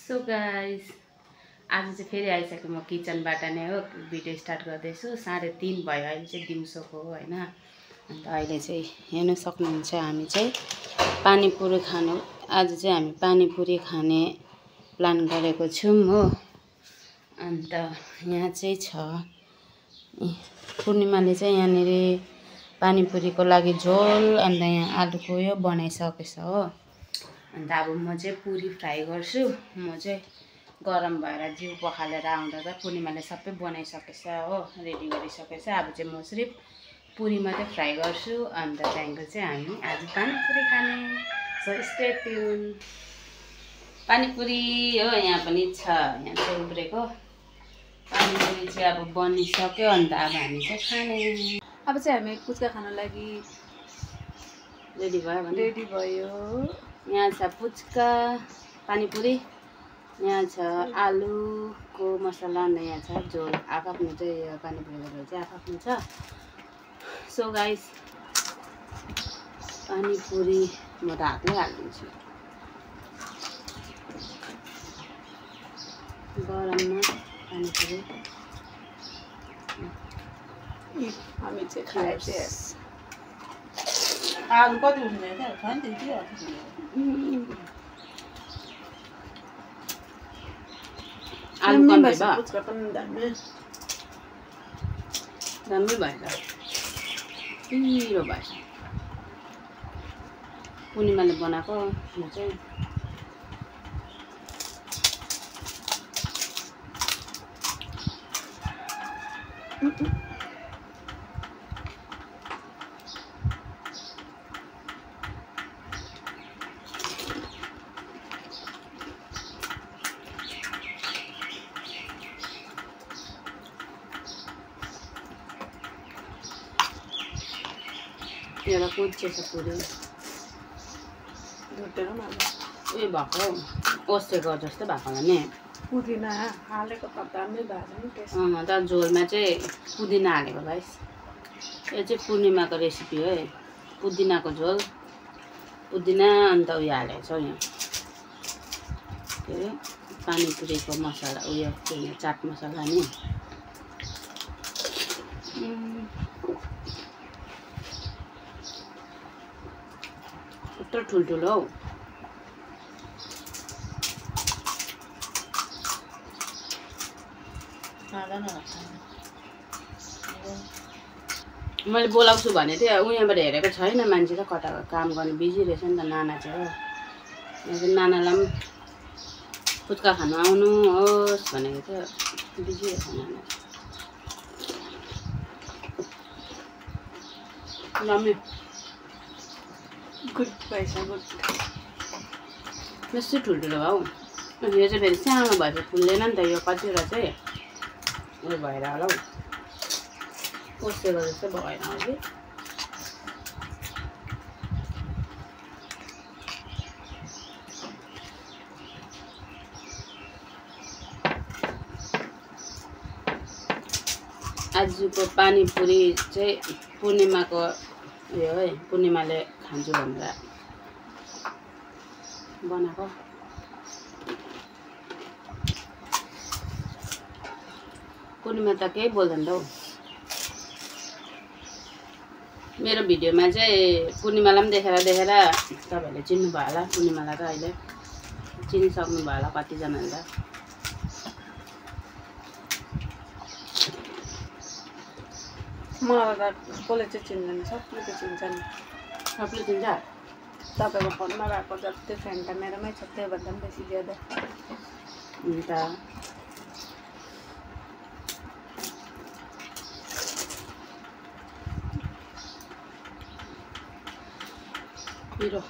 So guys आज चाहिँ फेरि आइसकेँ म किचनबाट नै हो भिडियो स्टार्ट गर्दैछु। 3:30 भयो अहिले चाहिँ दिउँसोको हो हैन। अन्त अहिले चाहिँ हेर्न सक्नुहुन्छ हामी चाहिँ पानीपुरी खानु आज चाहिँ हामी पानीपुरी खाने प्लान गरेको छौं हो। अन्त यहाँ चाहिँ छ पूर्णिमाले चाहिँ यहाँनेर पानीपुरीको लागि झोल अन्त यहाँ आलुको यो बनाइसकेछ हो। अन्त अब म चाहिँ पुरी फ्राई गर्छु। म चाहिँ गरम भएर जिउ पखालेर आउँदा त पूर्णिमाले सबै बनाइसकेछ हो, रेडी गरिसकेछ। अब चाहिँ म सिर्फ पुरी मात्रै फ्राई गर्छु। अन्त त्यहाँको चाहिँ हामी आज पानीपुरी खाने। So stay tune. पानीपुरी हो यहाँ पनि छ, यहाँ चाहिँ उब्रेको पानीपुरी चाहिँ अब बनिसक्यो। अन्त अब हामी चाहिँ खाने। अब चाहिँ हामी पुच्का खान लागि रेडी भयो। यहाँ छ पुच्का पानीपुरी, यहाँ छ आलुको मसला, अन्त यहाँ छ झोल। आफ्नो चाहिँ पानीपुरीको झोल चाहिँ आफ्नो छ। सो गाइस पानीपुरी म त हातले हालिदिन्छु गरममा पानीपुरी। हामी चाहिँ खाइदिएस। आलु कति उठ्ने थियो छ नि त्यति हो। आलु कम भयो पुच्का पनि दामी भएछ, पिरो भएछ। पूर्णिमाले बनाएको यो चाहिँ एउटा कुच्चे छ पुरी ढुटेर उयो भएको ओसेको जस्तो भएको होला नि। पुदिना हालेको त दामी भएको नि टेस्ट। त झोलमा चाहिँ पुदिना हालेको गाइस। यो चाहिँ पूर्णिमाको रेसिपी हो है, पुदिनाको झोल। पुदिना अन्त उयो हालेको छ यहाँ के अरे पानीपुरीको मसला, उयो के भन्छ चाट मसला नि। यत्रो ठुल्ठुलो हौ। मैले बोलाउँछु भने चाहिँ उहाँबाट हेरेको छैन मान्छे त, कता काम गर्ने बिजी रहेछ नि त नाना चाहिँ हो। यहाँ नानालाई पनि पुच्का खानु आउनुहोस् भनेको थियो, बिजी रहेछ नाना। दामी गुड पैसा गुड। बेसी ठुल्ठुलो भयो। यो चाहिँ फेरि सानो भएपछि फुल्दैन नि त, यो कतिवटा चाहिँ उयो भएर होला हौ, ओसेको जस्तो भएन अघि। आजको पानीपुरी चाहिँ पूर्णिमाको उयो है, पूर्णिमाले खान्छु भनेर बनाएको। पूर्णिमा त केही बोल्दैन त हौ। मेरो भिडियोमा चाहिँ पूर्णिमालाई पनि देखेर तपाईँहरूले चिन्नुभयो होला। पूर्णिमालाई त अहिले चिनिसक्नु भयो होला कतिजनाले त। मलाई त कसले चाहिँ चिन्दैन, सबले त चिन्छ नि। सबले चिन्छ। तपाईँको फोनमा भएको जति फ्रेन्ड त मेरोमै छ, त्योभन्दा पनि बेसी ज्यादा। अन्त पिरो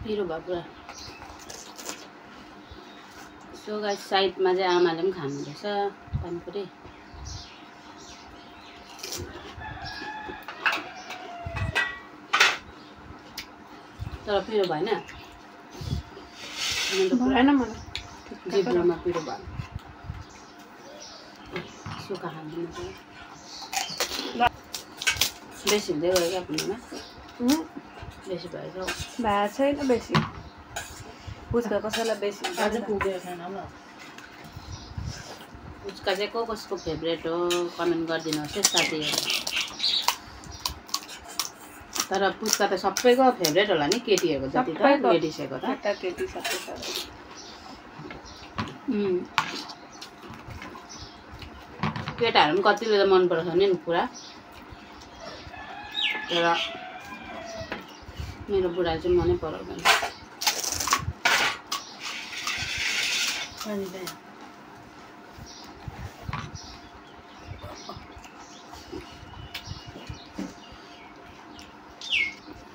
पिरो भयो पुरा। सो गाइस साइडमा चाहिँ आमाले पनि खानुहुँदैछ पानीपुरी। तर पिरो भएन भएन मलाई जिब्रोमा पिरो भयो सुक्खा खाँदैन बेसी हुँदै गयो क्या पुग्नुमा बेसी भएछ भएको छैन बेसी पुच्का कसैलाई बेसी हुन्छ आज नि त। पुगेको छैन ल पुच्का चाहिँ कसको फेभरेट हो कमेन्ट गरिदिनुहोस् है साथीहरू तर पुच्का त सबैको फेभरेट होला नि केटीहरूको जति त सबैको। लेडिसहरूको त केटा केटी सबै सबै केटाहरू पनि कतिले त मन पराउँछ नि पुरा तर मेरो बुढाले चाहिँ मनै पराउँदैन अनि चाहिँ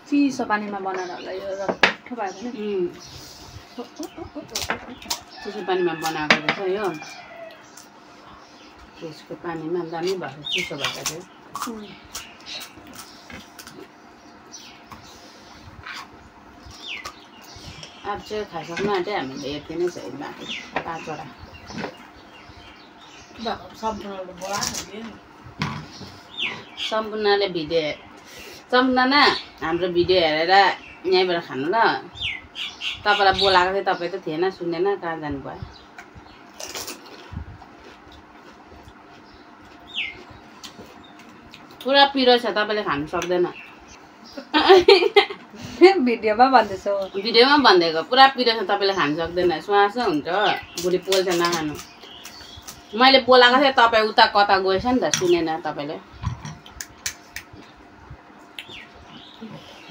चिसो पानीमा बनाएर होला यो रट्ठो भएको नि चिसो पानीमा बनाएको रहेछ यो त्यसको पानीमा दामी भएको चिसो भएको थियो अब चाहिँ खाइसक्नु आँट्यो हामीले यति नै छ बाँकी 5 वटा सम्पूर्ण बोलाएको सम्पूर्णले भिडियो सम्पूर्ण हाम्रो भिडियो हेरेर यहीँबाट खानु ल तपाईँलाई बोलाएको थियो तपाईँ त थिएन सुनेन कहाँ जानुभयो पुरा पिरो छ तपाईँले खानु सक्दैन भिडियोमा भन्दैछौ भिडियोमा भनिदिएको पुरा पिरो छ तपाईँले खानु सक्दैन सुहासो हुन्छ भुँडी पोल्छ नखानु मैले बोलाएको थिएँ तपाईँ उता कता गएछ नि त सुनेन तपाईँले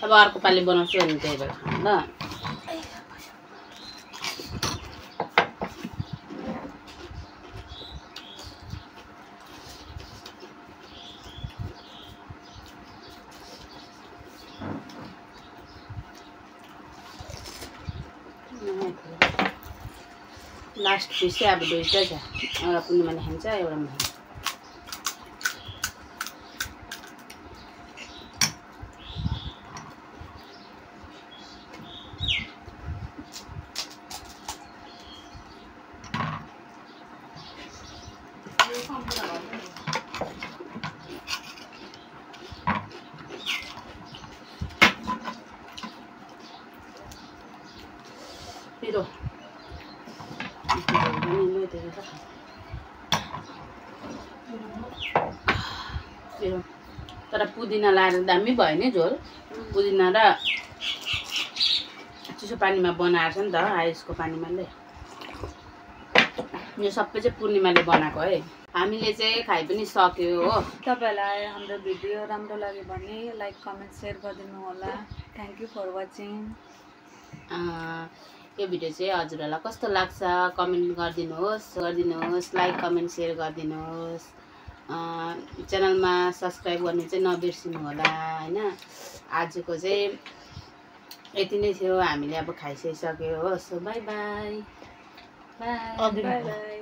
अब अर्को पालि बनाउँछु अनि त्यही भएर खानु ल लास्ट पिस चाहिँ अब 2टा छ एउटा पूर्णिमाले खान्छ एउटा म खान्छु पिरो पिरो तर पुदिना लाएर दामी भयो नि झोल पुदिना र चिसो पानीमा बनाएको छ नि त आइसको पानीमा ले यो सबै चाहिँ पूर्णिमाले बनाएको है हामीले चाहिँ खाइ पनि सक्यो हो तपाईँलाई हाम्रो भिडियो राम्रो लाग्यो भने लाइक कमेन्ट सेयर गरिदिनु होला थ्याङ्क यू फर वाचिङ यो भिडियो चाहिँ हजुरहरूलाई कस्तो लाग्छ कमेन्ट गरिदिनुहोस् लाइक कमेन्ट सेयर गरिदिनुहोस् च्यानलमा सब्सक्राइब गर्नु चाहिँ नबिर्सिनु होला हैन आजको चाहिँ यति नै थियो हामीले अब खाइसकिसक्यो हो so by by by by